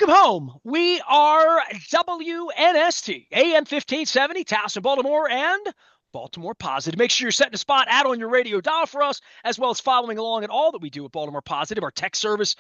Welcome home. We are WNST, AM 1570, Towson, Baltimore, and Baltimore Positive. Make sure you're setting a spot out on your radio dial for us, as well as following along at all that we do at Baltimore Positive. Our text service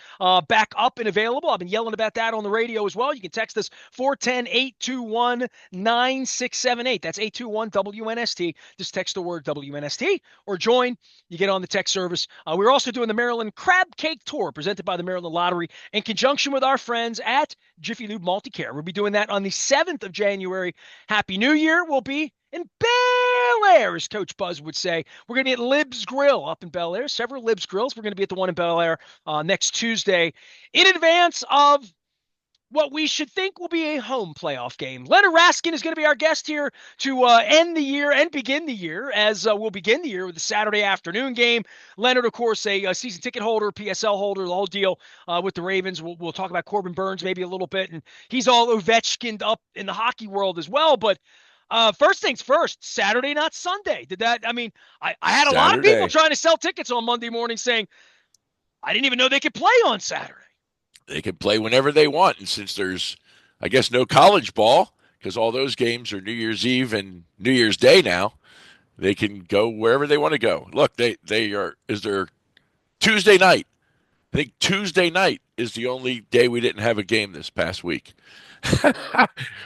back up and available. I've been yelling about that on the radio as well. You can text us 410-821-9678. That's 821-WNST. Just text the word WNST or join. You get on the text service. We're also doing the Maryland Crab Cake Tour presented by the Maryland Lottery in conjunction with our friends at Jiffy Lube Multicare. We'll be doing that on the 7th of January. Happy New Year. We'll be in Bel Air, as Coach Buzz would say. We're going to be at Lib's Grill up in Bel Air, several Lib's Grills. We're going to be at the one in Bel Air next Tuesday in advance of what we should think will be a home playoff game. Leonard Raskin is going to be our guest here to end the year and begin the year, as we'll begin the year with the Saturday afternoon game. Leonard, of course, a season ticket holder, PSL holder, the whole deal with the Ravens. We'll talk about Corbin Burns maybe a little bit, and he's all Ovechkin'd up in the hockey world as well, but first things first, Saturday, not Sunday. I had a lot of people trying to sell tickets on Monday morning saying, I didn't even know they could play on Saturday. They can play whenever they want. And since there's, I guess, no college ball, because all those games are New Year's Eve and New Year's Day now, they can go wherever they want to go. Look, is there Tuesday night? I think Tuesday night is the only day we didn't have a game this past week.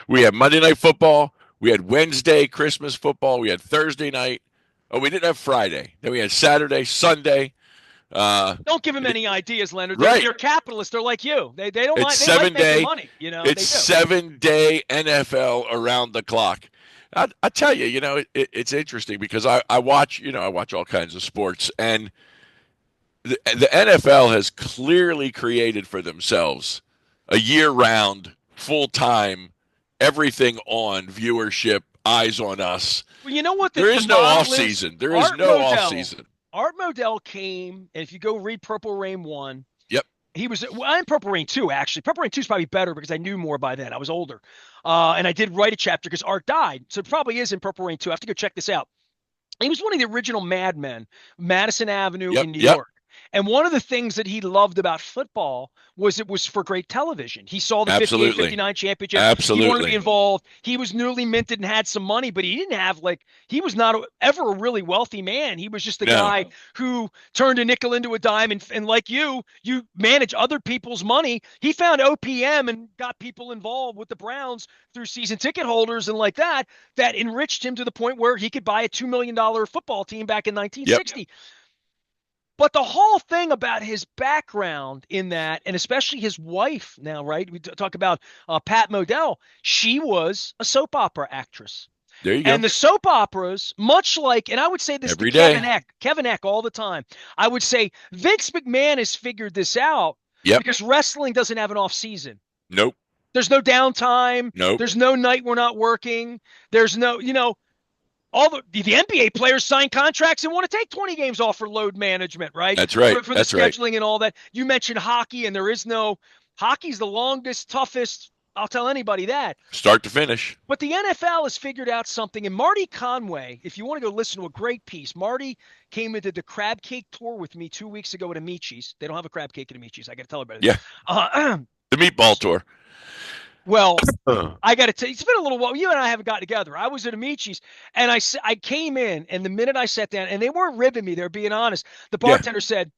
We had Monday Night Football. We had Wednesday, Christmas football. We had Thursday night. Oh, we didn't have Friday. Then we had Saturday, Sunday. Don't give them any ideas, Leonard. Right. They're capitalists. They're like you. They don't it's like, they 7 like day, making money. You know, it's 7 day NFL around the clock. I tell you, it's interesting because I watch all kinds of sports, and the NFL has clearly created for themselves a year-round, full-time, everything on viewership, eyes on us. Well, you know what? There is no off season. There is no off season. Art Modell came, and if you go read Purple Rain 1, yep, he was in Purple Rain 2, actually. Purple Rain 2 is probably better because I knew more by then. I was older. And I did write a chapter because Art died. So it probably is in Purple Rain 2. I have to go check this out. He was one of the original madmen, Madison Avenue in New York. And one of the things that he loved about football was it was for great television. He saw the 58-59 championship. Absolutely. He wanted to be involved. He was newly minted and had some money, but he didn't have he was not ever a really wealthy man. He was just a guy who turned a nickel into a dime. And like you manage other people's money. He found OPM and got people involved with the Browns through season ticket holders and like that enriched him to the point where he could buy a $2 million football team back in 1960. Yep. But the whole thing about his background in that, and especially his wife now, right? We talk about Pat Modell. She was a soap opera actress. There you go. And the soap operas, much like, and I would say this every to day. Kevin Eck all the time. I would say Vince McMahon has figured this out because wrestling doesn't have an off season. Nope. There's no downtime. Nope. There's no night we're not working. There's no, all the NBA players sign contracts and want to take 20 games off for load management, right? That's right. For the scheduling and all that. You mentioned hockey, and hockey's the longest, toughest. I'll tell anybody that. Start to finish. But the NFL has figured out something. And Marty Conway, if you want to go listen to a great piece, Marty came and did the crab cake tour with me 2 weeks ago at Amici's. They don't have a crab cake at Amici's. I got to tell everybody. Yeah. The meatball tour. Well, I got to tell you, it's been a little while. You and I haven't got together. I was at Amici's, and I came in, and the minute I sat down, and they weren't ribbing me, they're being honest. The bartender said,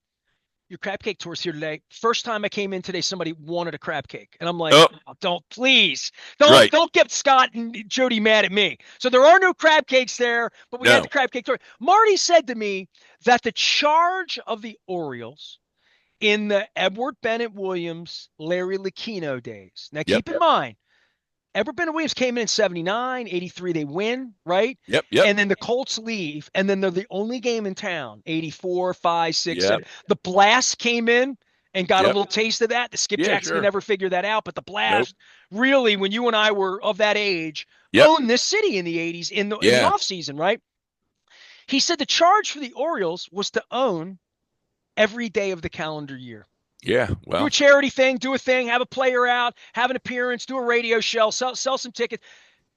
your crab cake tour's here today. First time I came in today, somebody wanted a crab cake. And I'm like, don't get Scott and Jody mad at me. So there are no crab cakes there, but we had the crab cake tour. Marty said to me that the charge of the Orioles in the Edward Bennett Williams, Larry Lucchino days. Now, keep in mind, Edward Bennett Williams came in 79, 83, they win, right? Yep. And then the Colts leave, and then they're the only game in town, 84, 5, 6, 7. The Blast came in and got a little taste of that. The Skipjacks could never figure that out, but the Blast really, when you and I were of that age, owned this city in the 80s in the offseason, right? He said the charge for the Orioles was to own every day of the calendar year. Yeah, well. Do a charity thing, do a thing, have a player out, have an appearance, do a radio show, sell some tickets.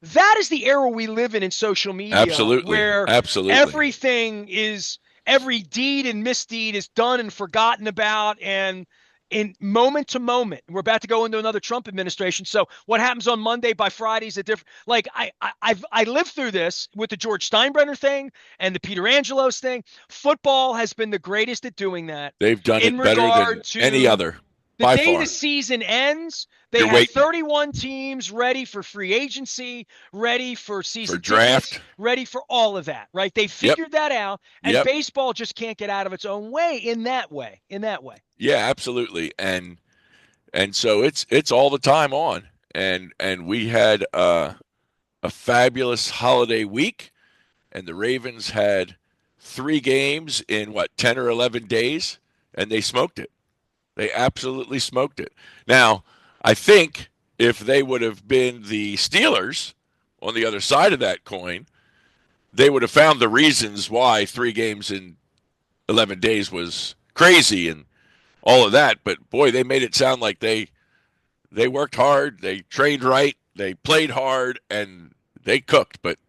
That is the era we live in social media. Absolutely. Where everything is, every deed and misdeed is done and forgotten about. And, in moment to moment. We're about to go into another Trump administration. So what happens on Monday by Friday is a different. Like I lived through this with the George Steinbrenner thing and the Peter Angelos thing. Football has been the greatest at doing that They've done in it better regard than any to other the by day the far. season ends. They You're have waiting 31 teams ready for free agency, ready for for season tickets, draft. ready for all of that, right? They Yep. figured that out, and Yep. baseball just can't get out of its own way in that way. In that way. Yeah, absolutely. And so it's all the time on. And we had a fabulous holiday week, and the Ravens had 3 games in what 10 or 11 days, and they smoked it. They absolutely smoked it. Now, I think if they would have been the Steelers on the other side of that coin, they would have found the reasons why 3 games in 11 days was crazy and all of that. But boy, they made it sound like they worked hard, they trained right, they played hard, and they cooked. But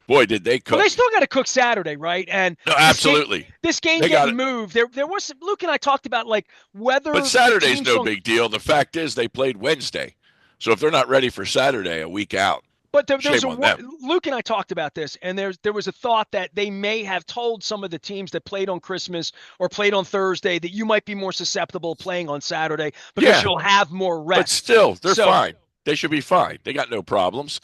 boy, did they Well, cook! they still got to cook Saturday, right? And No, absolutely, this game they got getting it. moved. There was Luke and I talked about like whether But the Saturday's teams no on. big deal. The fact is, they played Wednesday, so if they're not ready for Saturday, a week out, But there's shame on them. Luke and I talked about this, and there was a thought that they may have told some of the teams that played on Christmas or played on Thursday that you might be more susceptible playing on Saturday because Yeah, you'll have more but rest. still, they're So, fine. They should be fine. They got no problems,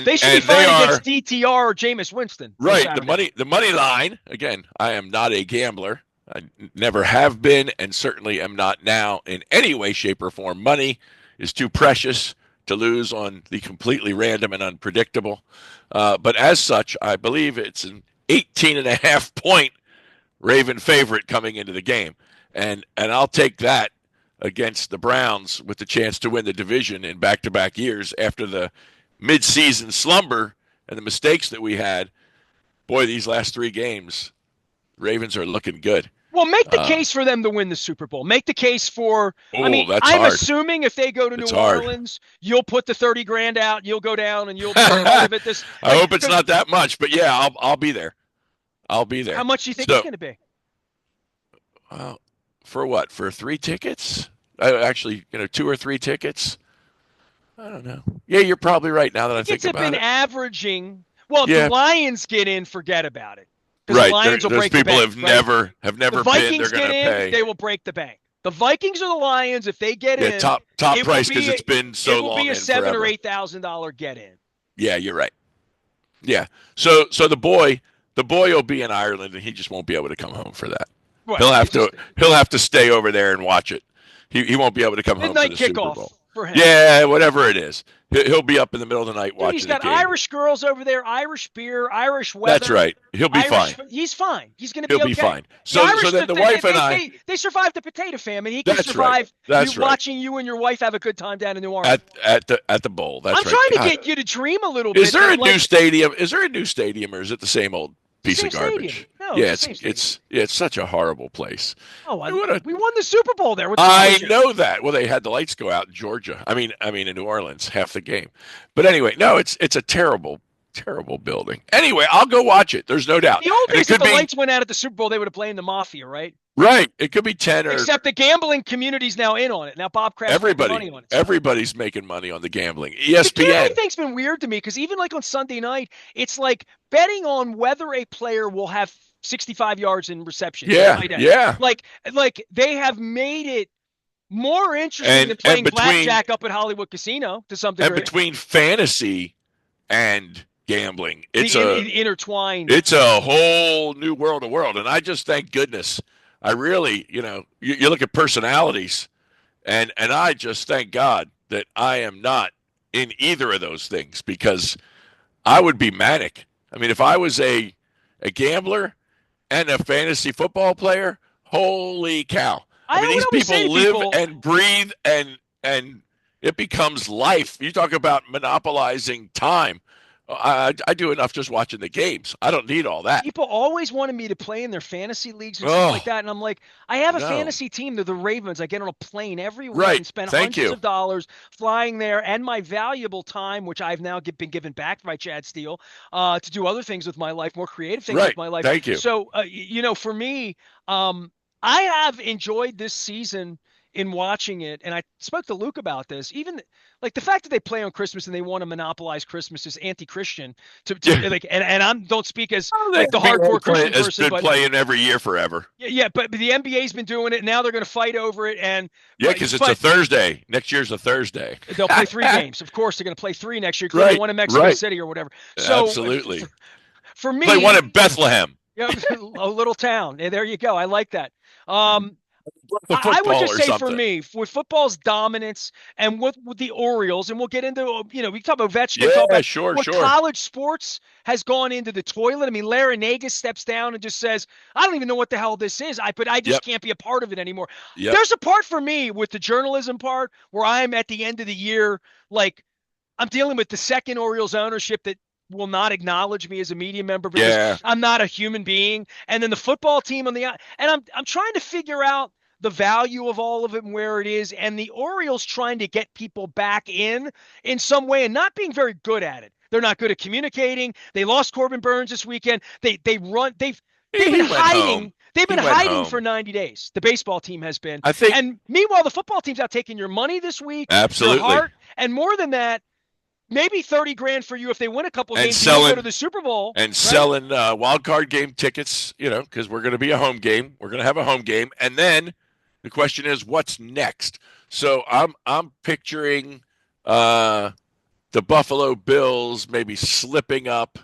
they should be and they fine are against DTR or Jameis Winston on right. Saturday. The money line. Again, I am not a gambler. I never have been, and certainly am not now in any way, shape, or form. Money is too precious to lose on the completely random and unpredictable. But as such, I believe it's an 18.5 point Raven favorite coming into the game, and I'll take that against the Browns with the chance to win the division in back-to-back years after the mid-season slumber and the mistakes that we had. Boy, these last 3 games, Ravens are looking good. Well, make the case for them to win the Super Bowl. Make the case for. I mean, That's I'm hard. assuming if they go to It's New hard. Orleans, you'll put the 30 grand out. You'll go down and you'll be part of it. I hope it's not that much, but yeah, I'll be there. I'll be there. How much do you think it's going to be? For what? For 3 tickets? Actually, 2 or 3 tickets. I don't know. Yeah, you're probably right now that I think about it. It's been averaging. Well, if Yeah. the Lions get in, forget about it. Right. The Lions will Those break the people bank, have right? never The been. Vikings They're going get to in, pay. they will break the bank. The Vikings or the Lions, if they get in, top price because it's been so long. It will be a $7,000 or $8,000 get in. Yeah, you're right. Yeah. So the boy will be in Ireland and he just won't be able to come home for that. Right. He'll have to stay over there and watch it. He won't be able to come home for the Midnight Super kickoff Bowl. for him. Yeah, whatever it is. He'll be up in the middle of the night watching He's got the game. Irish girls over there, Irish beer, Irish weather. That's right. He'll be fine. He's fine. He's going to be He'll okay. be fine. So then the wife and I. They survived the potato famine. He can That's survive right. watching you and your wife have a good time down in New Orleans. At the bowl. That's I'm right. trying to get you to dream a little bit. Is there a new stadium? Is there a new stadium, or is it the same old piece of garbage? Stadium. No, yeah, it's such a horrible place. Oh, we won the Super Bowl there. With I know that. Well, they had the lights go out in Georgia. I mean in New Orleans, half the game. But anyway, no, it's a terrible building. Anyway, I'll go watch it. There's no doubt. The old days, if the lights went out at the Super Bowl, they would have blamed the mafia, right? Right. It could be 10 or. Except the gambling community's now in on it. Now Bob Kraft's making money on it. Everybody's making money on the gambling. ESPN. The gambling thing's been weird to me because even like on Sunday night, it's like betting on whether a player will have 65 yards in reception. Yeah. Like they have made it more interesting than playing blackjack up at Hollywood Casino to some degree. And between fantasy and gambling, it's intertwined. It's a whole new world. And I just thank goodness. I really, you look at personalities, and I just thank God that I am not in either of those things because I would be manic. I mean, if I was a gambler and a fantasy football player, holy cow. I mean, these people live and breathe and it becomes life. You talk about monopolizing time. I do enough just watching the games. I don't need all that. People always wanted me to play in their fantasy leagues and stuff like that. And I'm like, I have a fantasy team. They're the Ravens. I get on a plane every week and spend hundreds of dollars flying there and my valuable time, which I've now been given back by Chad Steele, to do other things with my life, more creative things with my life. Thank you. So, for me, I have enjoyed this season in watching it, and I spoke to Luke about this. Even like the fact that they play on Christmas and they want to monopolize Christmas is anti-Christian. To Yeah. like, and I don't speak as Well, the like the NBA hardcore Christian has person, been but playing every year forever. yeah, but the NBA's been doing it. Now they're going to fight over it, and Yeah, because it's a Thursday. Next year's a Thursday. they'll play 3 games. Of course, they're going to play 3 next year, including Right, one in Mexico right. City or whatever. So Absolutely. for Play one me, in Bethlehem. yeah, a little town. Yeah, there you go. I like that. The I would football just or say for something. me, with football's dominance and with the Orioles, and we'll get into, we talk about Ovechkin, talk Yeah, about sure, what sure. college sports has gone into the toilet. I mean, Larinaga steps down and just says, I don't even know what the hell this is. But I just Yep, can't be a part of it anymore. yep. There's a part for me with the journalism part where I'm at the end of the year, like I'm dealing with the second Orioles ownership that will not acknowledge me as a media member because Yeah. I'm not a human being. And then the football team on the and I'm trying to figure out the value of all of it and where it is, and the Orioles trying to get people back in some way and not being very good at it. They're not good at communicating. They lost Corbin Burns this weekend. They've He been went home. hiding. They've He been went hiding home. for 90 days. The baseball team has been. I think And meanwhile, the football team's out taking your money this week, your absolutely. heart, and more than that, maybe 30 grand for you if they win a couple And games and you go to selling the Super Bowl. and right? selling wild card game tickets, because we're going to be a home game. We're going to have a home game, and then the question is, what's next? So I'm picturing the Buffalo Bills maybe slipping up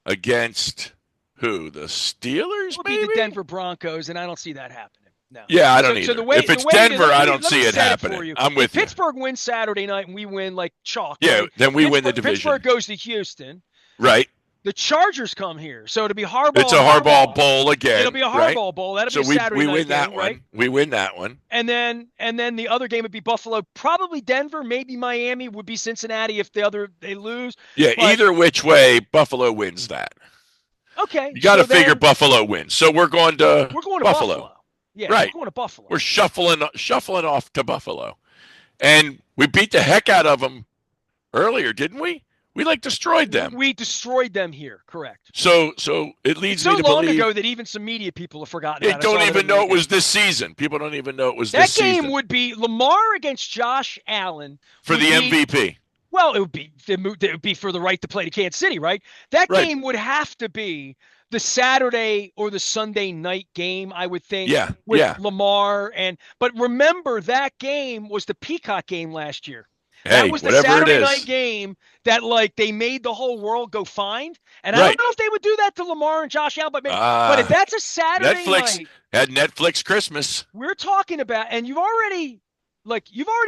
against who? The Steelers, It'll be maybe? the Denver Broncos, and I don't see that happening. No. Yeah, I don't So either. the way If it's the way Denver, I don't let me see it set happening. for you. I'm with if you. Pittsburgh wins Saturday night and we win like chalk, Yeah, right? then we win the division. Pittsburgh goes to Houston. Right. The Chargers come here, so it'll be Harbaugh. It's a Harbaugh Bowl again. It'll be a right? Harbaugh Bowl. That'll So be a Saturday we night win that game, one. right? We win that one. And then the other game would be Buffalo, probably Denver, maybe Miami, would be Cincinnati if they lose. Yeah, But, either which way, Buffalo wins that. Okay. You got to so figure Buffalo wins. So we're going to Buffalo. Yeah, right. we're going to Buffalo. We're shuffling off to Buffalo. And we beat the heck out of them earlier, didn't we? We destroyed them. We destroyed them here, correct. So it leads me to so long believe ago that even some media people have forgotten they about it. don't even know it was this season. People don't even know it was this season. That game would be Lamar against Josh Allen. For the MVP. Well, it would be for the right to play to Kansas City, right? That game would have to be the Saturday or the Sunday night game, I would think. Yeah. With Lamar but remember that game was the Peacock game last year. Hey, that was the Saturday night game that they made the whole world go find. And I don't know if they would do that to Lamar and Josh Allen, but if that's a Saturday night, had Netflix Christmas. We're talking about, and you've already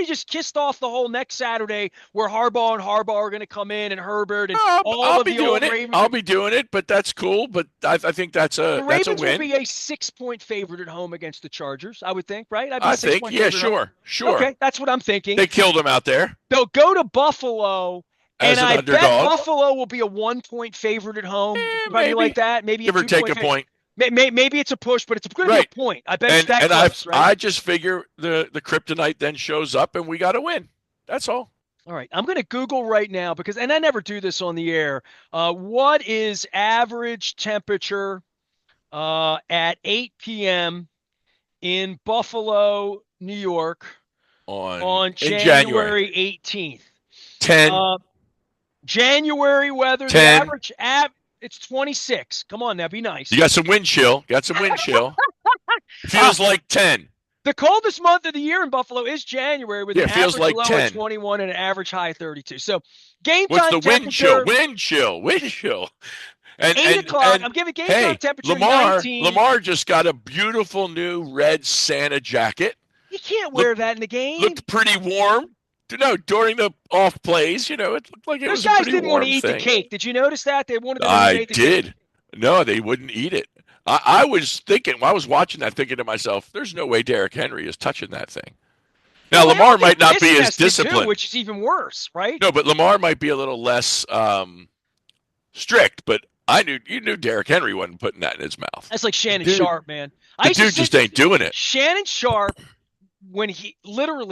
just kissed off the whole next Saturday where Harbaugh are going to come in and Herbert and I'll of be the old doing it. Ravens. I'll be doing it, but that's cool. But I think that's a the Ravens that's a win. will be a 6-point favorite at home against the Chargers, I would think, right? I think, yeah, sure. Okay, that's what I'm thinking. They killed them out there. They'll go to Buffalo. As and an I underdog. bet Buffalo will be a 1-point favorite at home. Maybe like that. Maybe give or take a point. Maybe it's a push, but it's going to be a point. I bet it's that close, right? I just figure the kryptonite then shows up and we got to win. That's all. All right. I'm going to Google right now and I never do this on the air. What is average temperature at 8 p.m. in Buffalo, New York on January 18th? 10. January weather. 10. The average it's 26. Come on now, be nice. You got some wind chill. Feels like 10. The coldest month of the year in Buffalo is January with an feels average like low 10. of 21 and an average high of 32. So game time What's the wind chill? temperature. Wind chill. And 8 o'clock. I'm giving game time temperature 19. Lamar just got a beautiful new red Santa jacket. You can't wear that in the game. Looked pretty warm. No, during the off plays, it looked like it was a pretty warm thing. Those guys didn't want to eat the cake. Did you notice that? They wanted to eat the cake. No, they wouldn't eat it. I was thinking, while I was watching that, thinking to myself, there's no way Derrick Henry is touching that thing. Now, Lamar might not be as disciplined. Which is even worse, right? No, but Lamar might be a little less strict, but you knew Derrick Henry wasn't putting that in his mouth. That's like Shannon Sharp, man. The dude just ain't doing it. Shannon Sharp, when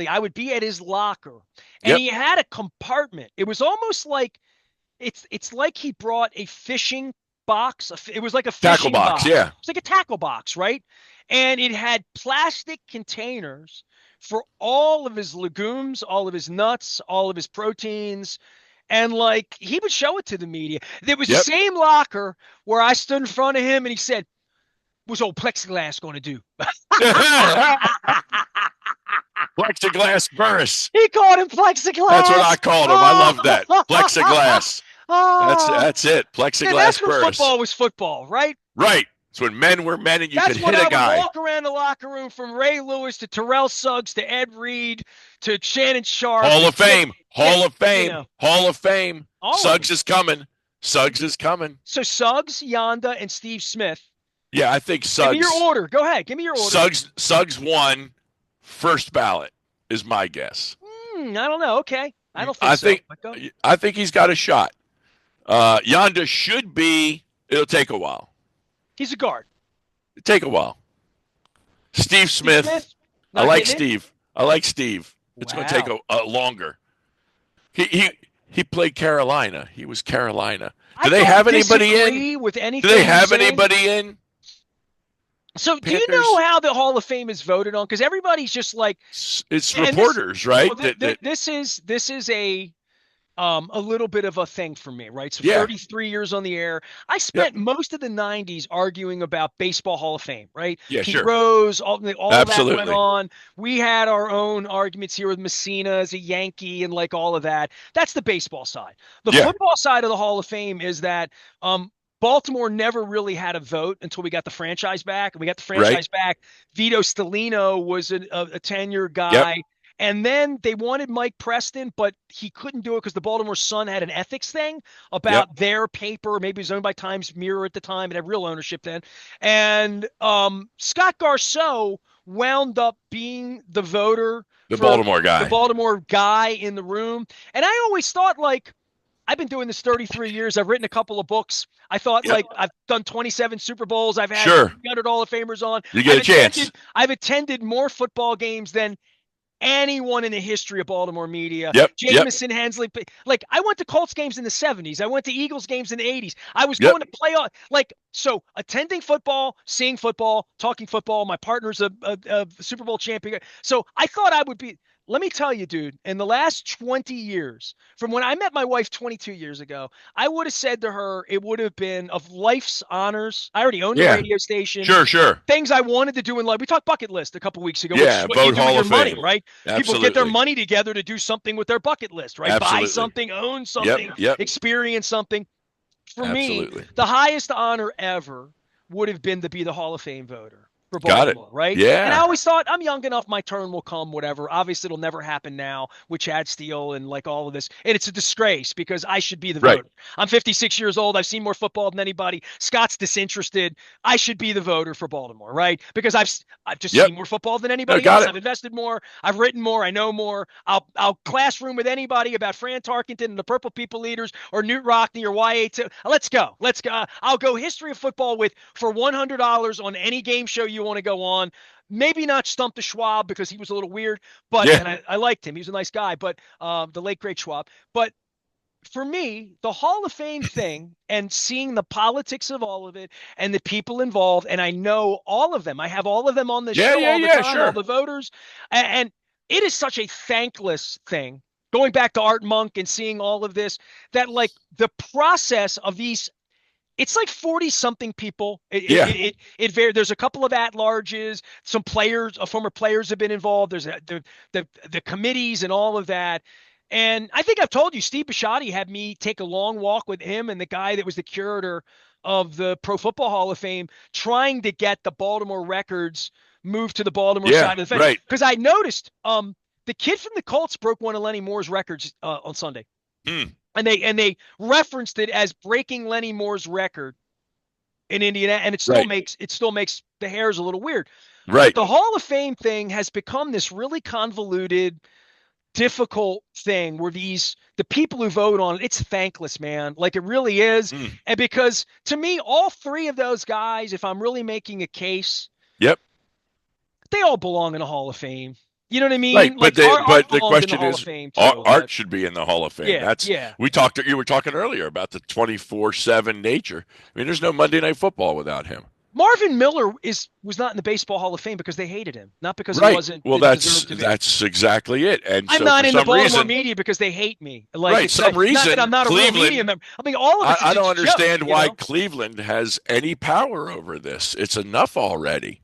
I would be at his locker, and he had a compartment. It was almost like it's like he brought a fishing box. It was like a fishing tackle box. Yeah, it's like a tackle box, right? and it had plastic containers for all of his legumes, all of his nuts, all of his proteins. And like he would show it to the media. There was the Yep. same locker where I stood in front of him and he said, "What's old plexiglass going to do?" Plexiglass Burris. He called him plexiglass. That's what I called him. I love that. Plexiglass. Oh, That's it. man, that's Plexiglass when Burris. football was football, right? Right. It's when men were men and you That's could when hit I a would guy. walk around the locker room from Ray Lewis to Terrell Suggs to Ed Reed to Shannon Sharp. Hall of Fame. Yeah, Hall of Fame. Hall of Fame. all of Suggs them. is coming. Suggs is coming. So Suggs, Yonda, and Steve Smith. Yeah, I think Give me your Suggs. order. Go ahead. Give me your order. Suggs won first ballot is my guess. I don't know. Okay. I don't think I so. think I think he's got a shot. Yonda should be. It'll take a while. He's a guard. It'll take a while. Steve Smith. I like Steve. I like Steve. It's going to take a longer. He played Carolina. He was Carolina. Do they have anybody in? With anything Do they have anybody in? So Panthers? Do you know how the Hall of Fame is voted on? Because everybody's just like it's reporters, right? Well, this is a little bit of a thing for me, right? So Yeah. 33 years on the air. I spent most of the 90s arguing about Baseball Hall of Fame, right? Yeah, Pete sure. Rose, all that Absolutely. went on. We had our own arguments here with Messina as a Yankee and like all of that. That's the baseball side. The football side of the Hall of Fame is that Baltimore never really had a vote until we got the franchise back. And we got the franchise back. Vito Stellino was a tenure guy. Yep. And then they wanted Mike Preston, but he couldn't do it because the Baltimore Sun had an ethics thing about their paper. Maybe it was owned by Times Mirror at the time. It had real ownership then. And Scott Garceau wound up being the voter. The Baltimore guy. The Baltimore guy in the room. And I always thought, like, I've been doing this 33 years. I've written a couple of books. I thought, like, I've done 27 Super Bowls. I've had 300 Hall of Famers on. You get a chance. I've attended more football games than anyone in the history of Baltimore media. Jameson, Hensley. Like, I went to Colts games in the 70s. I went to Eagles games in the 80s. I was going to play on, like, so attending football, seeing football, talking football. My partner's a Super Bowl champion. So I thought I would be. Let me tell you, dude, in the last 20 years, from when I met my wife 22 years ago, I would have said to her, it would have been of life's honors. I already owned a radio station. Sure. Things I wanted to do in life. We talked bucket list a couple weeks ago. Yeah, which is what vote you do Hall with of your money, Fame. right? Absolutely. People get their money together to do something with their bucket list, right? Absolutely. Buy something, own something, experience something. For me, the highest honor ever would have been to be the Hall of Fame voter. For Baltimore, right? Yeah. And I always thought, I'm young enough, my turn will come, whatever. Obviously, it'll never happen now with Chad Steele and like all of this. And it's a disgrace because I should be the voter. I'm 56 years old. I've seen more football than anybody. Scott's disinterested. I should be the voter for Baltimore, right? Because I've just seen more football than anybody else. I've invested more. I've written more. I know more. I'll classroom with anybody about Fran Tarkenton and the Purple People Eaters or Newt Rockney or YA2. Let's go. I'll go history of football with for $100 on any game show you want to go on. Maybe not Stump the Schwab because he was a little weird, but and I liked him. He was a nice guy, but the late great Schwab. But for me, the Hall of Fame thing and seeing the politics of all of it and the people involved, and I know all of them. I have all of them on the show all the time, all the voters, and it is such a thankless thing. Going back to Art Monk and seeing all of this, that like the process of these. It's like 40-something people. There's a couple of at-larges. Some players, former players have been involved. There's the committees and all of that. And I think I've told you, Steve Bisciotti had me take a long walk with him and the guy that was the curator of the Pro Football Hall of Fame, trying to get the Baltimore records moved to the Baltimore side of the fence. Because I noticed the kid from the Colts broke one of Lenny Moore's records on Sunday. And they referenced it as breaking Lenny Moore's record in Indiana, and it still makes the hairs a little weird. Right. But the Hall of Fame thing has become this really convoluted, difficult thing where the people who vote on it, it's thankless, man. Like it really is. And because to me, all three of those guys, if I'm really making a case, they all belong in a Hall of Fame. You know what I mean? Right, like but the question is, Art Art should be in the Hall of Fame. Yeah, You were talking earlier about the 24/7 nature. I mean, there's no Monday Night Football without him. Marvin Miller was not in the Baseball Hall of Fame because they hated him, not because he Right. wasn't Well, didn't deserve to be. that's exactly it. And I'm so for not in the some Baltimore reason, media because they hate me. Like right, it's some not that reason I'm not a real media Cleveland. member. I mean, all of it's I don't a joke, understand you why know. Cleveland has any power over this. It's enough already.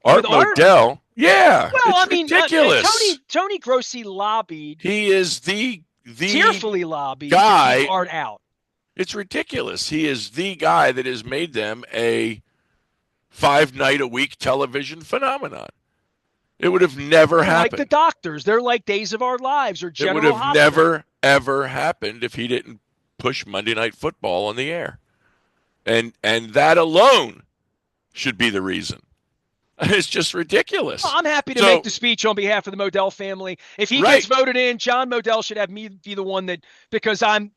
With Art Art, Modell, yeah, well, I it's mean, ridiculous. Tony Grossi lobbied, He is the tearfully lobbied to keep guy. Art out. It's ridiculous. He is the guy that has made them a 5 night a week television phenomenon. It would have never They're like the happened. doctors. They're like Days of Our Lives or It would General have Hospital. never ever happened if he didn't push Monday Night Football on the air. And that alone should be the reason. It's just Well, ridiculous. I'm happy to make So, the speech on behalf of the Modell family. If he gets right, voted in, John Modell should have me be the one that because I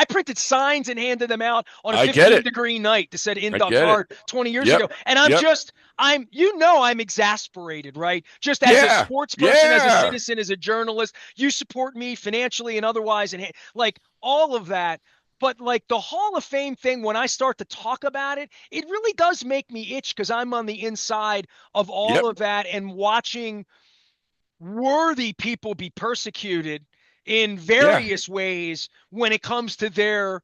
printed signs and handed them out on a I get it. 15-degree night that said I "In Ducks get it. Hard" 20 years Yep. ago, and Yep. I'm exasperated, right? Just as a Yeah. sports person, as a Yeah. citizen, as a journalist, you support me financially and otherwise, and like all of that. But like the Hall of Fame thing, when I start to talk about it, it really does make me itch because I'm on the inside of Yep. all of that and watching worthy people be persecuted in Yeah. various ways when it comes to their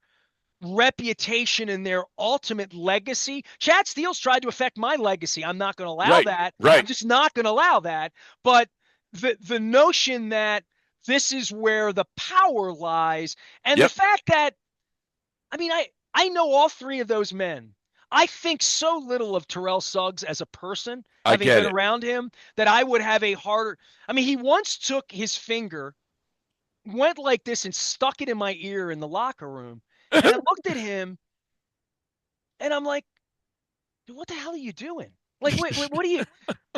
reputation and their ultimate legacy. Chad Steele's tried to affect my legacy. I'm not going to allow Right. that. I'm Right. just not going to allow that. But the notion that this is where the power lies and the Yep. fact that I mean, I know all three of those men. I think so little of Terrell Suggs as a person, I having get been it. around him, that I would have a harder. I mean, he once took his finger, went like this, and stuck it in my ear in the locker room. And I looked at him, and I'm like, "What the hell are you doing? Like, wait, what are you?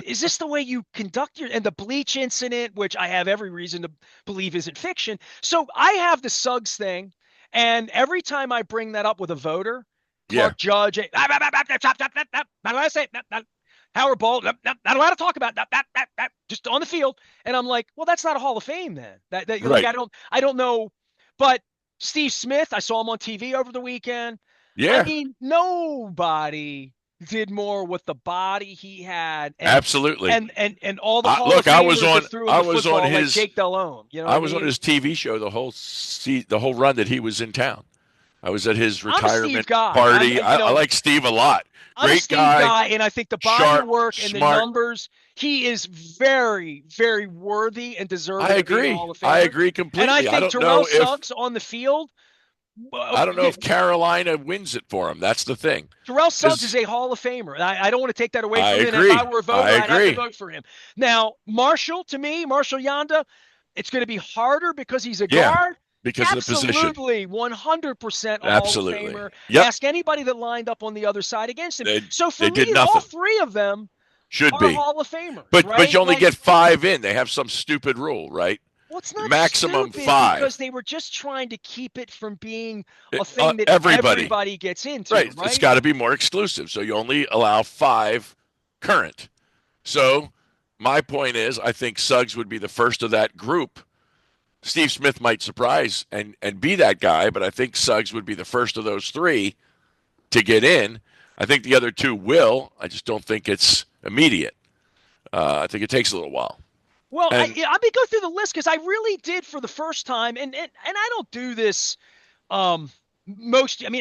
Is this the way you conduct your?" And the bleach incident, which I have every reason to believe isn't fiction. So I have the Suggs thing. And every time I bring that up with a voter, Yeah. Clark Judge, not allowed to say, Howard Ball, not allowed to talk about that, just on the field. And I'm like, well, that's not a Hall of Fame then. That like Right. I don't know. But Steve Smith, I saw him on TV over the weekend. I Yeah. mean, nobody did more with the body he had Absolutely. and all the Hall of Look, Famers that threw him I the was on football like his Jake Delhomme. You know what I I was on mean? his TV show the whole run that he was in town. I was at his I'm a Steve retirement guy. party. I like Steve a lot. I'm a Great Steve guy, guy, and I think the body of sharp, work and the smart. numbers, he is very, very worthy and I deserving of being a agree. Hall of I Famer. agree And I completely. think Terrell Suggs on the field, I don't know if Carolina wins it for him. That's the thing. Terrell Suggs is Because a Hall of Famer. I don't want to take that away I from him. And if I agree. were a I voter, I'd have to agree. vote for him. Now, to me, Marshall Yanda, it's going to be harder because he's a Yeah, guard. because of the position. Absolutely, 100% a Hall of Absolutely. Famer. Yep. Ask anybody that lined up on the other side against him. So for They did me, all nothing. three of them Should are be. Hall of Famers, But right? you only get 5 in. They have some stupid rule, right? Well, it's not Maximum stupid 5. because they were just trying to keep it from being a thing that Everybody. everybody gets into, Right. right? It's got to be more exclusive. So you only allow 5 current. So my point is, I think Suggs would be the first of that group. Steve Smith might surprise and be that guy, but I think Suggs would be the first of those 3 to get in. I think the other 2 will. I just don't think it's immediate. I think it takes a little while. Well, I mean, go through the list because I really did for the first time, and I don't do this. I mean,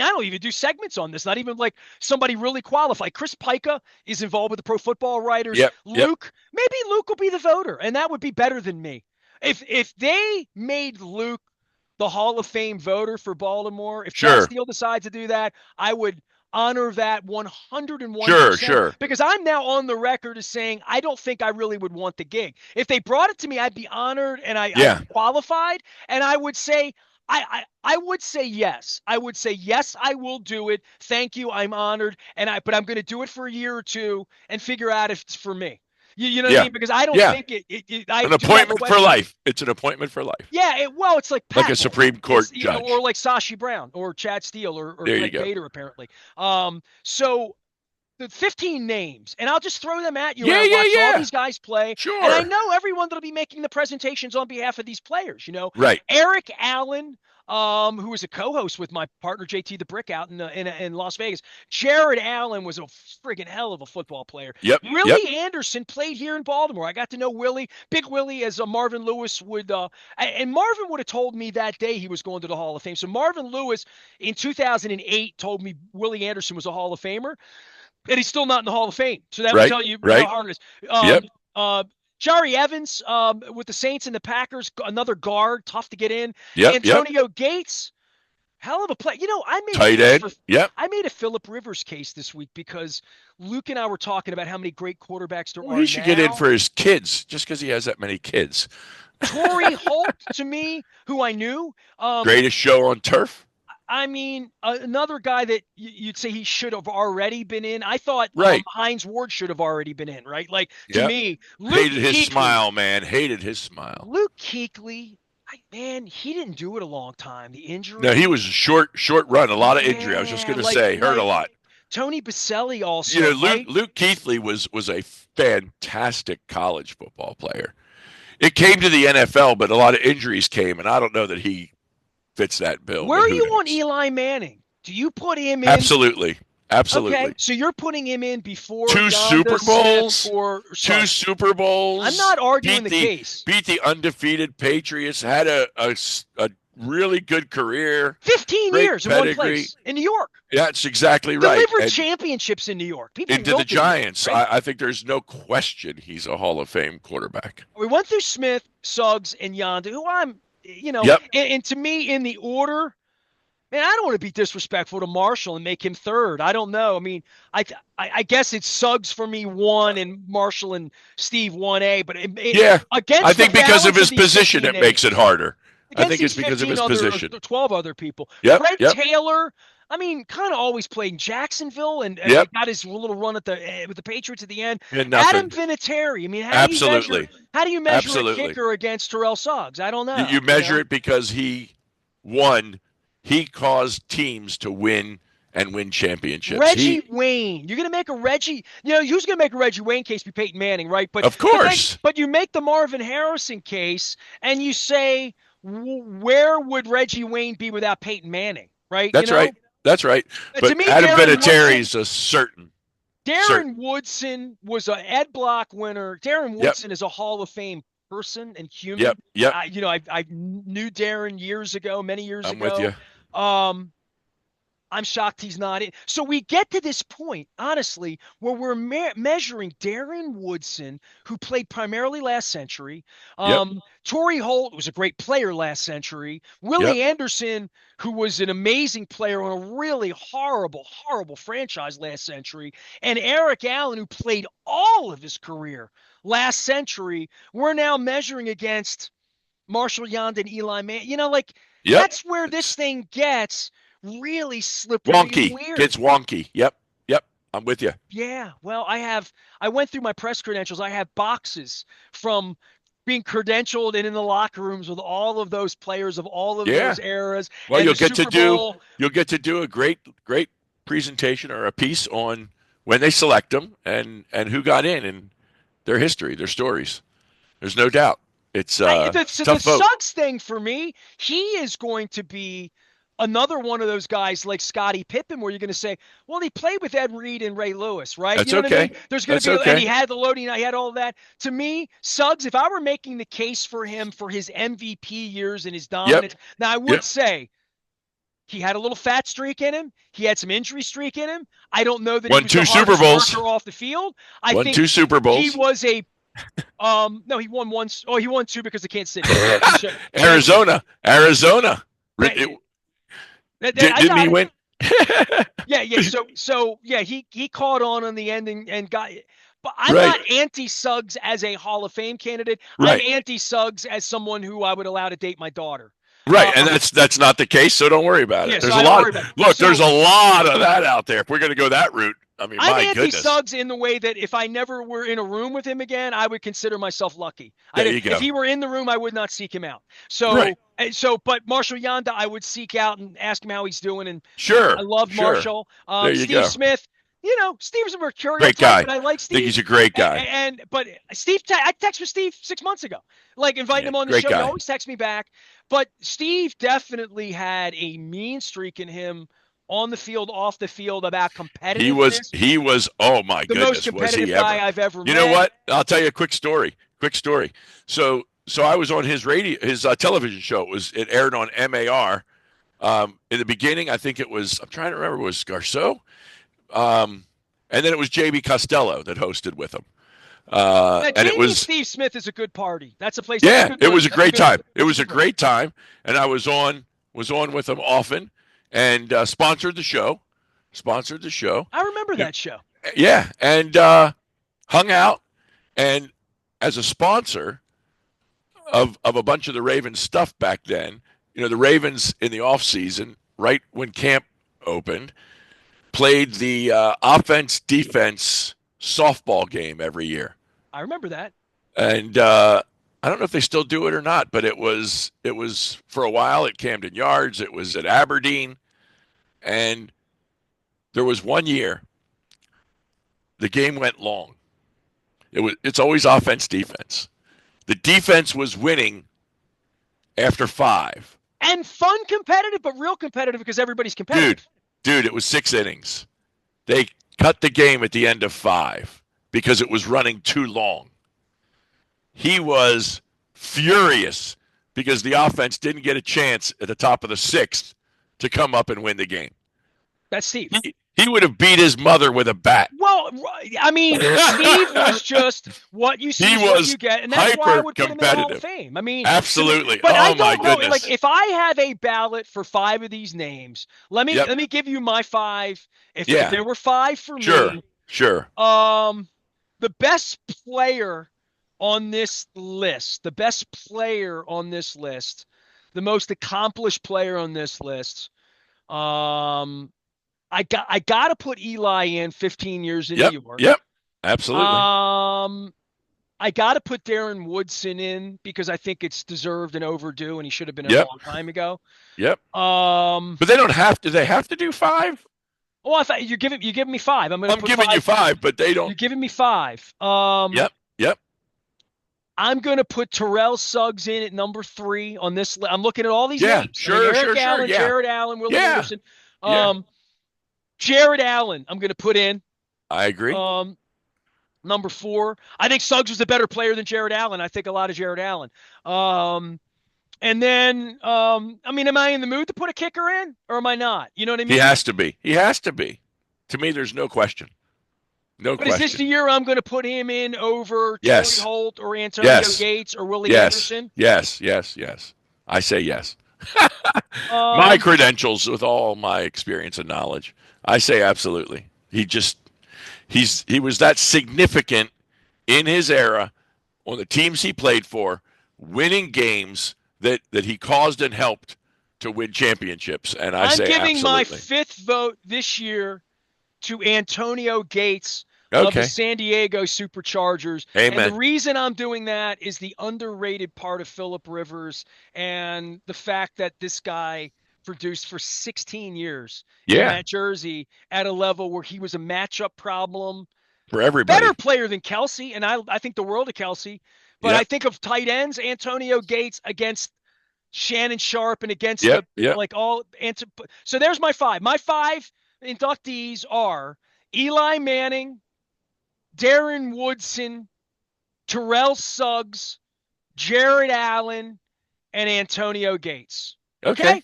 I don't even do segments on this. Not even like somebody really qualified. Chris Pica is involved with the Pro Football Writers. Yep. Maybe Luke will be the voter, and that would be better than me. If they made Luke the Hall of Fame voter for Baltimore, if Chad Steele decides to do that, I would honor that 101%. Sure. Because I'm now on the record as saying I don't think I really would want the gig. If they brought it to me, I'd be honored and I'd be qualified, and I would say I would say yes. I would say yes, I will do it. Thank you. I'm honored. But I'm going to do it for a year or two and figure out if it's for me. You know what I mean? Because I don't think an appointment for life. It's an appointment for life. Yeah, it's like Like a Supreme Court judge. Or like Sashi Brown or Chad Steele or Greg Bader, apparently. So the 15 names, and I'll just throw them at you. And Yeah, I yeah, watched all yeah. these guys play, and I Sure. know everyone that'll be making the presentations on behalf of these players. Right. Eric Allen, who was a co-host with my partner JT the Brick out in Las Vegas. Jared Allen was a friggin' hell of a football player. Yep. Yep. Willie Anderson played here in Baltimore. I got to know Willie, Big Willie, as Marvin Lewis would, and Marvin would have told me that day he was going to the Hall of Fame. So Marvin Lewis in 2008 told me Willie Anderson was a Hall of Famer, and he's still not in the Hall of Fame. So that would Right. tell you how Right. hard it is. Yep. Jerry Evans with the Saints and the Packers, another guard, tough to get in. Yep. Yep. Antonio Gates, hell of a play. I made Tight end. Yep. I made a Phillip Rivers case this week because Luke and I were talking about how many great quarterbacks there Well, are he should now. get in for his kids just because he has that many kids. Torrey Holt, to me, who I knew. Greatest show on turf. I mean, another guy that you'd say he should have already been in. I thought Right. Hines Ward should have already been in, right? Like, to Yep. me, Luke Hated his Kuechly, smile, man. Hated his smile. Luke Kuechly, man, he didn't do it a long time. The injury. No, he was a short run. A lot of injury. I was just going to say, hurt a lot. Tony Baselli also. Luke Kuechly was a fantastic college football player. It came to the NFL, but a lot of injuries came, and I don't know that he fits that bill. Where are you on Eli Manning? Do you put him in? Absolutely. Absolutely. Okay, so you're putting him in before two Super Bowls. Two Super Bowls. I'm not arguing the case. Beat the undefeated Patriots. Had a really good career. 15 years pedigree. in one place in New York. Yeah, that's exactly right. Delivered championships in New York. People into the Giants. Right? I think there's no question he's a Hall of Fame quarterback. We went through Smith, Suggs, and Yonda, who I'm, Yep. and to me, in the order, man, I don't want to be disrespectful to Marshall and make him third. I don't know. I mean, I guess it's Suggs for me 1 and Marshall and Steve 1A. But against I think because of his position, it makes it harder. I Against think it's because of his position. 12 other people. Yep. Fred Taylor, I mean, kind of always played in Jacksonville and got his little run with the Patriots at the end. Adam Vinatieri. I mean, how do you measure a kicker against Terrell Suggs? I don't know. You measure it because he caused teams to win and win championships. Reggie Wayne. You're going to make a Reggie, who's going to make a Reggie Wayne case? Be Peyton Manning, right? But of course. But you make the Marvin Harrison case and you say, where would Reggie Wayne be without Peyton Manning, right? That's right. That's right. But to me, Adam Vinatieri is a certain. Darren Woodson was an Ed Block winner. Darren Woodson is a Hall of Fame person and human. Yep. I knew Darren years ago, many years ago. I'm with you. I'm shocked he's not in. So we get to this point, honestly, where we're measuring Darren Woodson, who played primarily last century. Torrey Holt was a great player last century. Willie Anderson, who was an amazing player on a really horrible, horrible franchise last century. And Eric Allen, who played all of his career last century. We're now measuring against Marshall Yonda and Eli Manning. That's where this thing gets really slippery and weird. Gets wonky. Yep. I'm with you. Yeah. Well, I went through my press credentials. I have boxes from being credentialed and in the locker rooms with all of those players of all of those eras. Well, you'll get to do a great presentation or a piece on when they select them and who got in and their history, their stories. There's no doubt. It's tough vote. The Suggs thing for me, he is going to be another one of those guys like Scottie Pippen, where you're going to say, well, he played with Ed Reed and Ray Lewis, right? That's What I mean? There's going to be, and he had the loading, he had all of that. To me, Suggs, if I were making the case for him for his MVP years and his dominance, now I would say he had a little fat streak in him. He had some injury streak in him. I don't know that he was the Super Bowls worker off the field. I won think 2 Super Bowls. He was a no, he won once. Oh, he won 2 because of Kansas City. Arizona. Right. Didn't he win? Yeah. So he caught on the end and got it. But I'm not anti-Suggs as a Hall of Fame candidate. Right. I'm anti-Suggs as someone who I would allow to date my daughter. Right, and that's not the case, so don't worry about it. There's there's a lot of that out there. If we're going to go that route, I mean, I'm my goodness. anti-Suggs in the way that if I never were in a room with him again, I would consider myself lucky. There you go. If he were in the room, I would not seek him out. But Marshall Yonda, I would seek out and ask him how he's doing. And I love Marshall. There you Steve go. Smith, Steve's a mercurial Great type, guy. and I like Think Steve. he's a great guy. But Steve, I texted with Steve 6 months ago, like inviting Yeah, him on the great show. He guy. always texts me back. But Steve definitely had a mean streak in him on the field, off the field, about competitiveness. He was, oh my The most goodness, was competitive he guy ever? I've ever You know met. what? I'll tell you a quick story. Quick story. So I was on his television show. It aired on MAR. In the beginning, I think it was, I'm trying to remember, it was Garceau. And then it was JB Costello that hosted with him. Now, And it Jamie and was, Steve Smith is a good party. That's a place. That's a yeah, good it look. was a That's a great good. time. It That's a was a good look. great time. And I was on with him often and sponsored the show. I remember that show. Yeah. And hung out. And as a sponsor of a bunch of the Ravens stuff back then, the Ravens in the off season, right when camp opened, played the offense defense softball game every year. I remember that. And I don't know if they still do it or not, but it was for a while at Camden Yards. It was at Aberdeen, and there was one year the game went long. It's always offense defense. The defense was winning after 5. And fun competitive, but real competitive because everybody's competitive. Dude, it was 6 innings. They cut the game at the end of 5 because it was running too long. He was furious because the offense didn't get a chance at the top of the 6th to come up and win the game. That's Steve. He would have beat his mother with a bat. Well, I mean, Steve was just what you see is what you get, and that's why I would put him in the Hall of Fame. I mean, absolutely. But I don't my know. goodness. Like, if I have a ballot for 5 of these names, let me give you my 5. If there were 5 for me, sure. The best player on this list, the most accomplished player on this list, I got to put Eli in 15 years in New York. Yep, absolutely. I got to put Darren Woodson in because I think it's deserved and overdue, and he should have been in a long time ago. Yep. But they don't have to. They have to do 5. Oh, I thought you're giving me 5. I'm giving you 5, but they don't. You're giving me 5. Yep. I'm going to put Terrell Suggs in at number 3 on this. I'm looking at all these names. Sure. Jared Allen, Willie Anderson. Jared Allen, I'm going to put in. I agree. Number 4. I think Suggs was a better player than Jared Allen. I think a lot of Jared Allen. And then, I mean, am I in the mood to put a kicker in or am I not? You know what I mean? He has to be. To me, there's no question. But is this the year I'm going to put him in over Torrey Holt or Antonio Gates or Willie Anderson? Yes. I say yes. My credentials with all my experience and knowledge, I say absolutely. He was that significant in his era on the teams he played for, winning games that he caused and helped to win championships. And I'm giving my 5th vote this year to Antonio Gates of the San Diego Superchargers. Amen. And the reason I'm doing that is the underrated part of Phillip Rivers and the fact that this guy produced for 16 years in that jersey at a level where he was a matchup problem for everybody. Better player than Kelsey, and I think the world of Kelsey. But I think of tight ends, Antonio Gates against Shannon Sharp and against So there's my 5. My 5 inductees are Eli Manning, Darren Woodson, Terrell Suggs, Jared Allen, and Antonio Gates. Okay?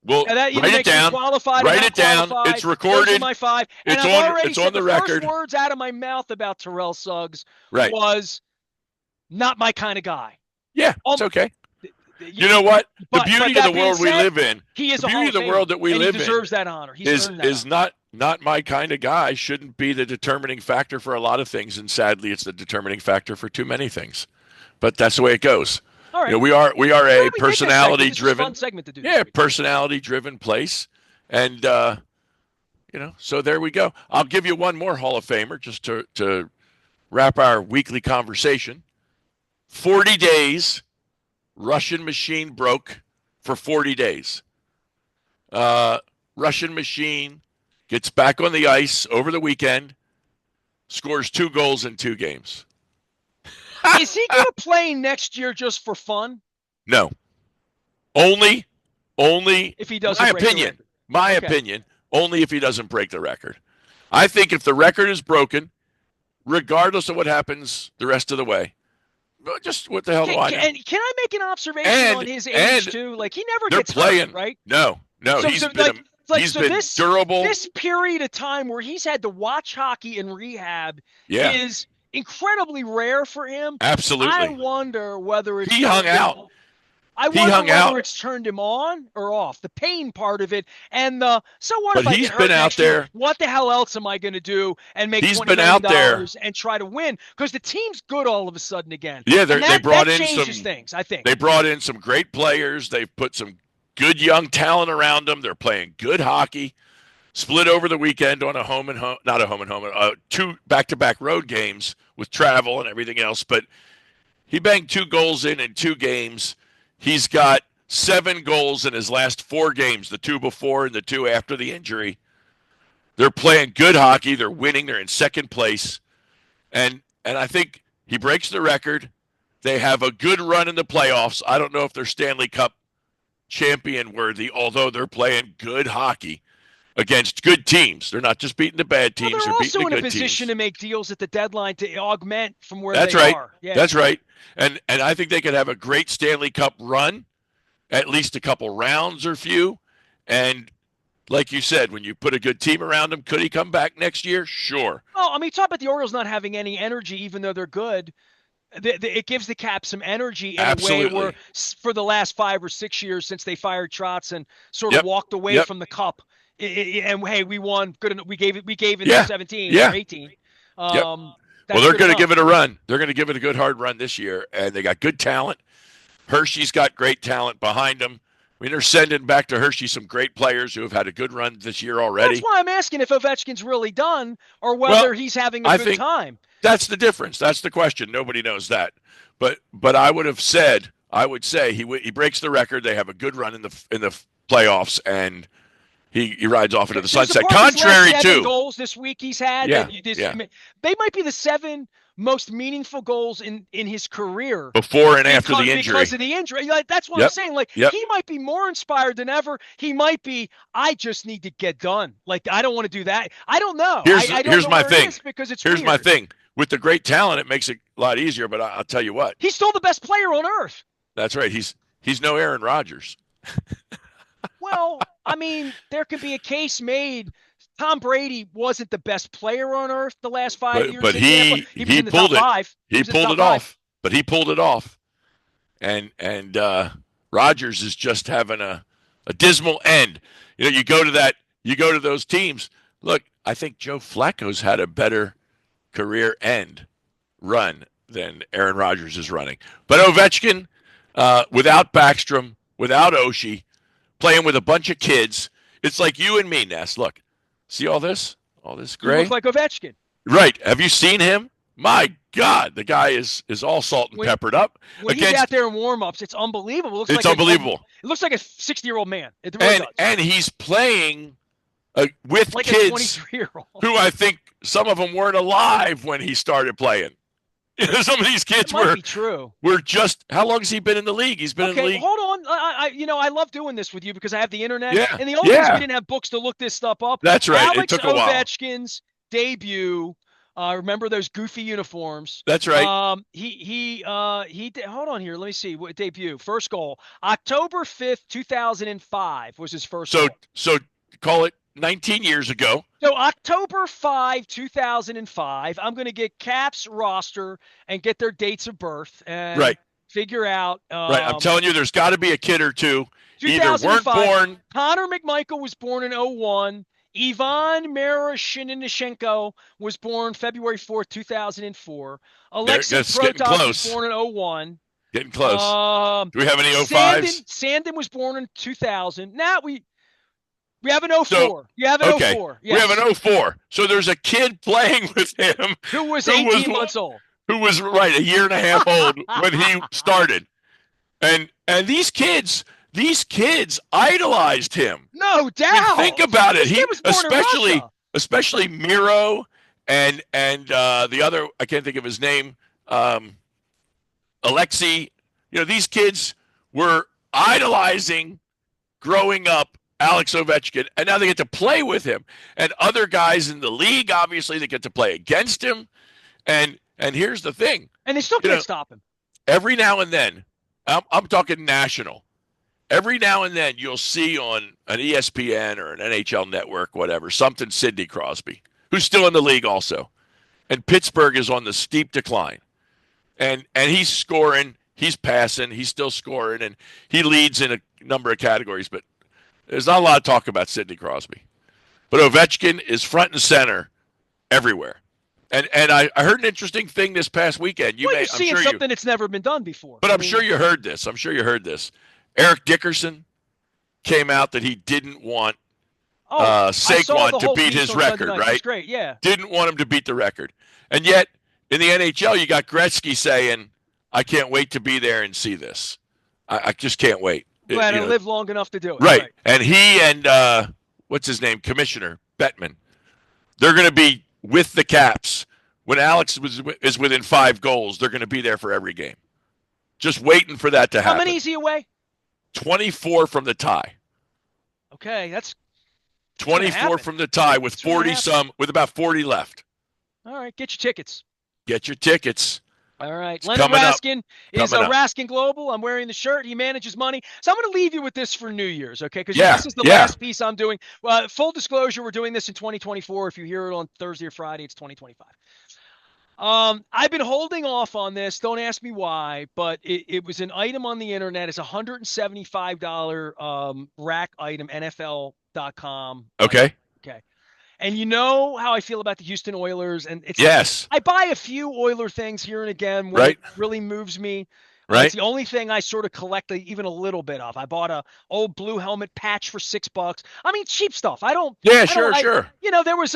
Well, write it down. Write it down. It's recorded. Those are my 5. And it's I've already said on the record. First words out of my mouth about Terrell Suggs was not my kind of guy. Yeah, it's okay. You know what? The beauty of the world we live in. He is the beauty of the world that we live in. He deserves that honor. Is not my kind of guy. Shouldn't be the determining factor for a lot of things, and sadly, it's the determining factor for too many things. But that's the way it goes. All right. We are a personality-driven, personality-driven place, and so there we go. I'll give you one more Hall of Famer just to wrap our weekly conversation. 40 days, Russian machine broke for 40 days. Russian machine gets back on the ice over the weekend, scores 2 goals in 2 games. Is he going to play next year just for fun? No. Only if he doesn't break the record. My opinion, only if he doesn't break the record. I think if the record is broken, regardless of what happens the rest of the way, just what the hell do I know? And can I make an observation on his age too? Like he never gets hurt, right? No, he's been durable. This period of time where he's had to watch hockey and rehab is incredibly rare for him. Absolutely. I wonder whether he hung out. I wonder whether it's turned him on or off. The pain part of it, and so what if I get hurt next year? What the hell else am I going to do and make $20 million and try to win? Because the team's good all of a sudden again. Yeah, they brought in changes things. I think they brought in some great players. They've put some good young talent around them. They're playing good hockey. Split over the weekend on two back-to-back road games with travel and everything else. But he banged 2 goals in 2 games. He's got 7 goals in his last 4 games, the 2 before and the 2 after the injury. They're playing good hockey. They're winning. They're in second place. And I think he breaks the record. They have a good run in the playoffs. I don't know if they're Stanley Cup champion worthy, although they're playing good hockey against good teams. They're not just beating the bad teams. Well, they're beating the good teams. They're also in a position to make deals at the deadline to augment from where That's they right. are. Yeah. That's right. And I think they could have a great Stanley Cup run, at least a couple rounds or few. And like you said, when you put a good team around him, could he come back next year? Sure. Well, I mean, talk about the Orioles not having any energy, even though they're good. It gives the Caps some energy in Absolutely. a way where for the last 5 or 6 years since they fired Trotz and sort of walked away from the Cup. And hey, we won. Good. We gave it 17 or 18. Well, they're going to give it a run. They're going to give it a good hard run this year, and they got good talent. Hershey's got great talent behind them. I mean, they're sending back to Hershey some great players who have had a good run this year already. That's why I'm asking if Ovechkin's really done or whether he's having a good time. That's the difference. That's the question. Nobody knows that. But I would say he breaks the record. They have a good run in the playoffs, and he rides off into the sunset. Contrary to goals this week he's had. They might be the 7 most meaningful goals in his career before and after the injury. Because of the injury. That's what I'm saying. He might be more inspired than ever. He might be, I just need to get done. I don't want to do that. I don't know. Here's my thing. Because here's my thing. With the great talent, it makes it a lot easier, but I'll tell you what. He's still the best player on earth. That's right. He's no Aaron Rodgers. Well, I mean, there could be a case made. Tom Brady wasn't the best player on earth the last 5 years. But he pulled it. He pulled it off. But he pulled it off. And Rodgers is just having a dismal end. You go to those teams. Look, I think Joe Flacco's had a better career end run than Aaron Rodgers is running. But Ovechkin, without Backstrom, without Oshie, playing with a bunch of kids, it's like you and me, Ness. Look, see all this gray? You look like Ovechkin. Right. Have you seen him? My God, the guy is all salt and peppered up. When he's out there in warm-ups, it's unbelievable. It's unbelievable. It looks like a 60-year-old man. It really does. And he's playing with like kids a 23-year-old. Who I think some of them weren't alive when he started playing. Some of these kids were just. How long has he been in the league? He's been in the league. Hold on. I love doing this with you because I have the internet. Yeah. In the old days, we didn't have books to look this stuff up. That's right. Alex it took a while. Ovechkin's debut. Remember those goofy uniforms? That's right. He did, hold on here. Let me see what debut. First goal, October 5th, 2005 was his first goal. So call it 19 years ago. So October 5, 2005, I'm going to get Caps roster and get their dates of birth and figure out. Right. I'm telling you, there's got to be a kid or two either weren't born. Connor McMichael was born in 01. Ivan Miroshnichenko was born February 4th, 2004. Alexis Protas was born in 01. Getting close. Do we have any 05s? Sandin was born in 2000. Now we have an 04. So, you have an 04. Yes. We have an 04. So there's a kid playing with him who was 18 months old. Who was a year and a half old when he started. And these kids, These kids idolized him. No I mean, think doubt. about it. This kid He was born in Russia. especially Miro and the other, I can't think of his name, Alexei. These kids were idolizing growing up Alex Ovechkin, and now they get to play with him. And other guys in the league, obviously, they get to play against him. And here's the thing. And they still can't stop him. Every now and then, I'm talking national. Every now and then you'll see on an ESPN or an NHL network, whatever, something Sidney Crosby, who's still in the league also. And Pittsburgh is on the steep decline. And he's scoring, he's passing, he's still scoring, and he leads in a number of categories. But there's not a lot of talk about Sidney Crosby. But Ovechkin is front and center everywhere. And I heard an interesting thing this past weekend. You're seeing something that's never been done before. But I'm sure you heard this. Eric Dickerson came out that he didn't want Saquon to beat his record, right? That's great, yeah. Didn't want him to beat the record. And yet, in the NHL, you got Gretzky saying, I can't wait to be there and see this. I just can't wait. Glad I lived long enough to do it. Right. And he and, what's his name, Commissioner Bettman, they're going to be with the Caps. When Alex is within 5 goals, they're going to be there for every game. Just waiting for that to happen. How many is he away? 24 from the tie. Okay, that's 24 from the tie with 40-some, with about 40 left. All right, get your tickets. Get your tickets. All right. Leonard Raskin is a Raskin Global. I'm wearing the shirt. He manages money. So I'm going to leave you with this for New Year's, okay? Because this is the last piece I'm doing. Full disclosure, we're doing this in 2024. If you hear it on Thursday or Friday, it's 2025. I've been holding off on this. Don't ask me why, but it was an item on the internet. It's a $175 rack item, NFL.com. Okay. Okay. And you know how I feel about the Houston Oilers. And it's I buy a few Oiler things here and again when it really moves me. Right. It's the only thing I sort of collect even a little bit of. I bought a old blue helmet patch for $6. I mean, cheap stuff. Sure. There was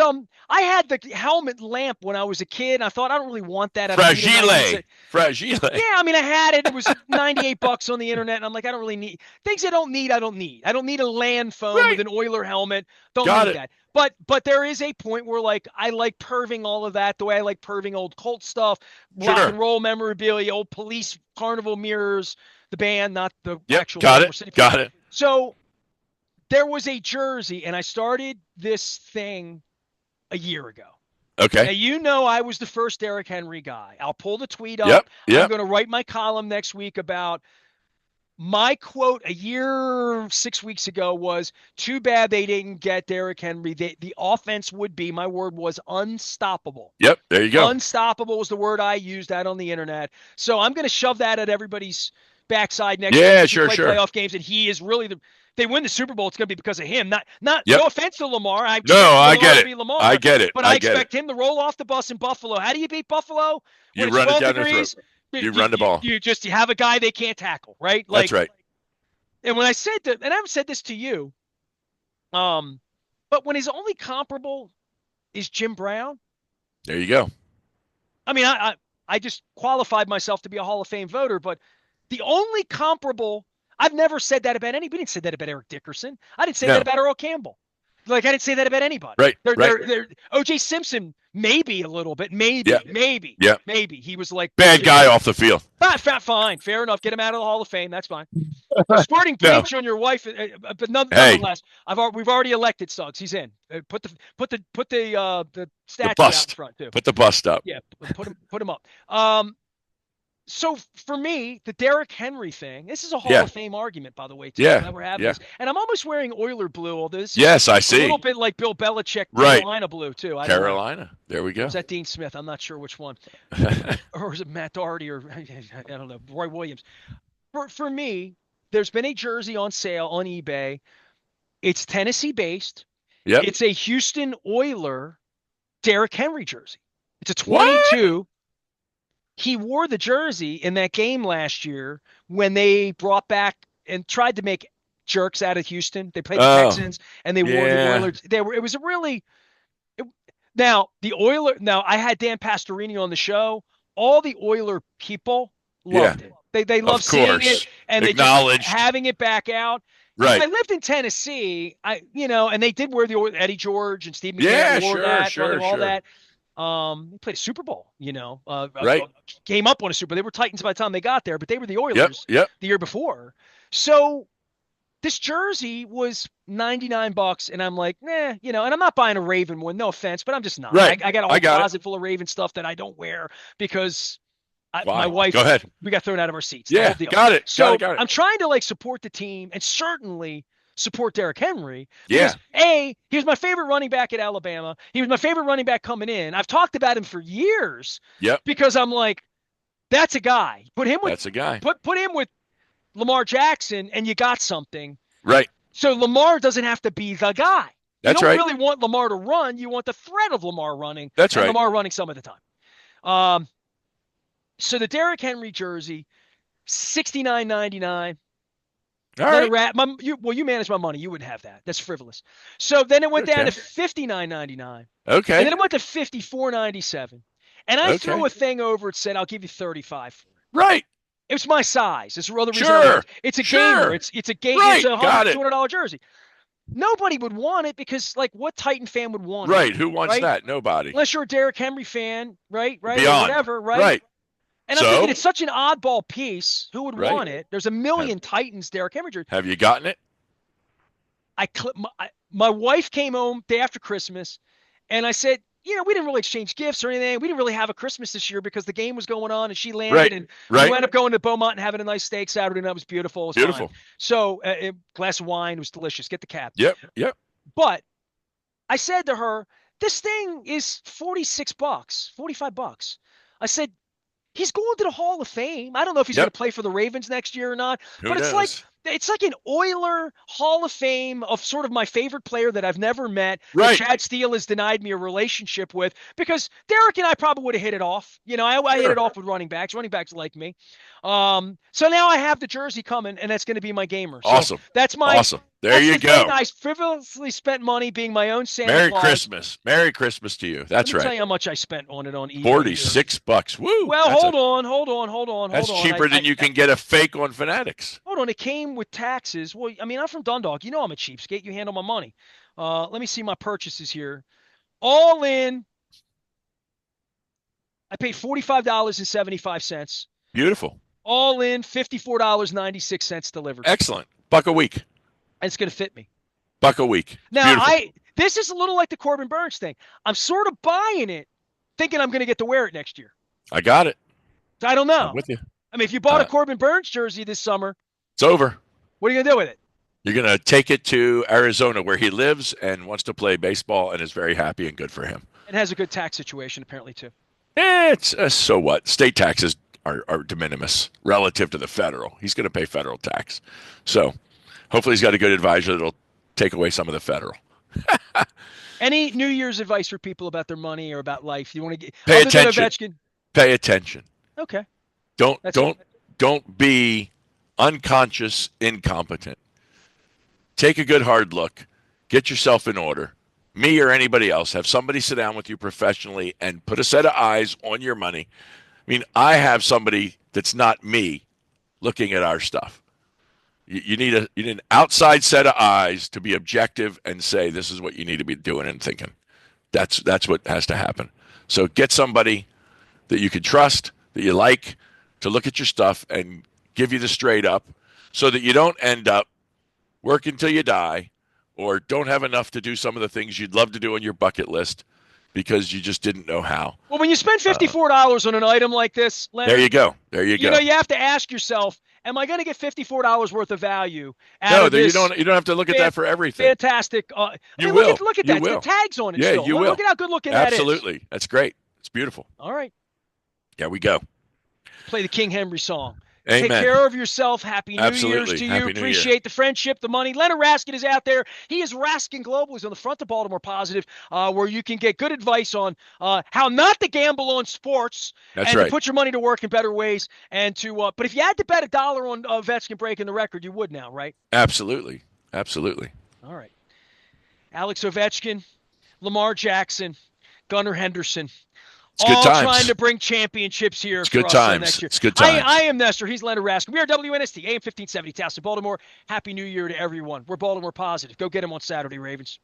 I had the helmet lamp when I was a kid. And I thought I don't really want that. Fragile. Yeah, I mean, I had it. It was $98 on the internet, and I'm like, I don't really need things. I don't need. I don't need a land phone with an Oiler helmet. Don't need that. But there is a point where I like perving all of that the way I like perving old Colt stuff, rock and roll memorabilia, old Police Carnival mirrors, the band, not the actual. Got it. So there was a jersey, and I started this thing a year ago. Okay. Now, I was the first Derrick Henry guy. I'll pull the tweet up. Yep. I'm going to write my column next week about my quote a year, 6 weeks ago was, too bad they didn't get Derrick Henry. The offense would be, my word was, unstoppable. Yep, there you go. Unstoppable was the word I used out on the internet. So I'm going to shove that at everybody's backside next week. Yeah, sure. Playoff games, and he is really they win the Super Bowl, it's going to be because of him. Not Yep. No offense to Lamar. I get it. I get it. But I expect him to roll off the bus in Buffalo. How do you beat Buffalo? You run it down their throat. You run the ball. You have a guy they can't tackle, right? That's right. And when I said that, and I've said this to you, but when his only comparable is Jim Brown. There you go. I mean, I just qualified myself to be a Hall of Fame voter, but the only comparable, I've never said that about anybody. We didn't say that about Eric Dickerson. I didn't say that about Earl Campbell. I didn't say that about anybody. Right. They're O.J. Simpson, maybe a little bit. Maybe. He was bad guy off the field. Fine. Fair enough. Get him out of the Hall of Fame. That's fine. Squirting bleach on your wife, but nonetheless, we've already elected Suggs. He's in. Put the statue out in front too. Put the bust up. Yeah. Put him up. So for me, the Derrick Henry thing, this is a Hall of Fame argument, by the way, too. Yeah. We're having this. And I'm almost wearing Oiler blue. All this. Yes, I see. A little bit like Bill Belichick, Carolina blue, too. Carolina. There we go. Is that Dean Smith? I'm not sure which one. Or is it Matt Doherty or, I don't know, Roy Williams. For me, there's been a jersey on sale on eBay. It's Tennessee-based. Yep. It's a Houston Oiler Derrick Henry jersey. It's a 22. What? He wore the jersey in that game last year when they brought back and tried to make jerks out of Houston. They played the Texans and they wore the Oilers. It was a really now the Oiler. Now I had Dan Pastorini on the show. All the Oiler people loved it. They love Of seeing it, course. and they just Acknowledged. having it back out. And if Right. I lived in Tennessee, and they did wear the Eddie George and Steve McNair Yeah, wore sure, that, sure, all sure. that. He played a Super Bowl, Right. came up on a Super. They were Titans by the time they got there, but they were the Yep, Oilers yep. the year before. So this jersey was $99, and I'm like, and I'm not buying a Raven one, no offense, but I'm just not. Right. I got a I whole got it. closet full of Raven stuff that I don't wear because my Why? Go wife, ahead. we got thrown out of our seats, the whole Yeah, deal. got it. Got it, So got it. I'm trying to support the team and certainly support Derrick Henry Yeah. because he was my favorite running back at Alabama. He was my favorite running back coming in. I've talked about him for years Yep. because I'm like, that's a guy. That's a guy. Put him with Lamar Jackson and you got something. Right. So Lamar doesn't have to be the guy. You That's don't right. really want Lamar to run. You want the threat of Lamar running. That's and right. Lamar running some of the time. So the Derrick Henry jersey, $69.99. All right. You manage my money. You wouldn't have that. That's frivolous. So then it went down to Okay. $59.99. Okay. And then it went to $54.97. And I Okay. threw a thing over it said, I'll give you $35 for it. Right. It was my size. It's another reason. Sure. It's a Sure. gamer. It's a game. Right. It's a Got it. $200 jersey. Nobody would want it because, what Titan fan would want it? Right. Who wants that? Nobody. Unless you're a Derrick Henry fan, right? Or Beyond. whatever, right? Right. And I'm thinking it's such an oddball piece. Who would want it? There's a million Titans Derrick Henry jerseys. Have you gotten it? My wife came home day after Christmas, and I said, we didn't really exchange gifts or anything. We didn't really have a Christmas this year because the game was going on, and she landed, and we ended up going to Beaumont and having a nice steak Saturday night. It was beautiful. It was beautiful. Fine. So a glass of wine was delicious. Get the cap. Yep. Yep. But I said to her, this thing is $46, $45. I said, he's going to the Hall of Fame. I don't know if he's going to play for the Ravens next year or not, but it's like an Oiler Hall of Fame of sort of my favorite player that I've never met. Right. That Chad Steele has denied me a relationship with because Derek and I probably would have hit it off. I hit it off with running backs. Running backs like me. So now I have the jersey coming, and that's going to be my gamer. So awesome. That's my awesome. There you go. I frivolously spent money being my own Santa Merry Claus. Christmas. Merry Christmas to you. That's right. Let me tell you how much I spent on it on eBay. $46. Woo. Well, hold on. That's cheaper than you can get a fake on Fanatics. Hold on. It came with taxes. Well, I mean, I'm from Dundalk. You know I'm a cheapskate. You handle my money. Let me see my purchases here. All in, I paid $45.75. Beautiful. All in, $54.96 delivered. Excellent. $1 a week. And it's going to fit me. $1 a week. Now, this is a little like the Corbin Burns thing. I'm sort of buying it, thinking I'm going to get to wear it next year. I got it. So I don't know. I'm with you. I mean, if you bought a Corbin Burns jersey this summer, it's over. What are you going to do with it? You're going to take it to Arizona where he lives and wants to play baseball and is very happy and good for him. And has a good tax situation apparently too. It's so what? State taxes are de minimis relative to the federal. He's going to pay federal tax. So hopefully he's got a good advisor that'll take away some of the federal. Any New Year's advice for people about their money or about life? You want to get pay attention. Ovechkin? Pay attention. Okay. Don't be unconscious, incompetent. Take a good hard look. Get yourself in order. Me or anybody else, have somebody sit down with you professionally and put a set of eyes on your money. I mean, I have somebody that's not me looking at our stuff. You need an outside set of eyes to be objective and say this is what you need to be doing and thinking. That's what has to happen. So get somebody that you can trust, that you like, to look at your stuff and give you the straight up so that you don't end up working until you die or don't have enough to do some of the things you'd love to do on your bucket list because you just didn't know how. Well, when you spend $54 on an item like this, Leonard, there you go. You know, you have to ask yourself, am I going to get $54 worth of value out of this? No, you don't have to look at that for everything. Fantastic. You will. Look at that. It's got tags on it. Yeah, still. You will. Look at how good looking that is. Absolutely. That's great. It's beautiful. All right. There we go. Play the King Henry song. Amen. Take care of yourself. Happy New Year's to you. Appreciate the friendship, the money. Leonard Raskin is out there. He is Raskin Global. He's on the front of Baltimore Positive, where you can get good advice on how not to gamble on sports to put your money to work in better ways. And to, but if you had to bet $1 on Ovechkin breaking the record, you would now, right? Absolutely. Absolutely. All right. Alex Ovechkin, Lamar Jackson, Gunnar Henderson. It's good all trying times. to bring championships here It's for good us times. next year. It's good I times. am Nestor. He's Leonard Raskin. We are WNST, AM 1570, Towson, Baltimore. Happy New Year to everyone. We're Baltimore positive. Go get him on Saturday, Ravens.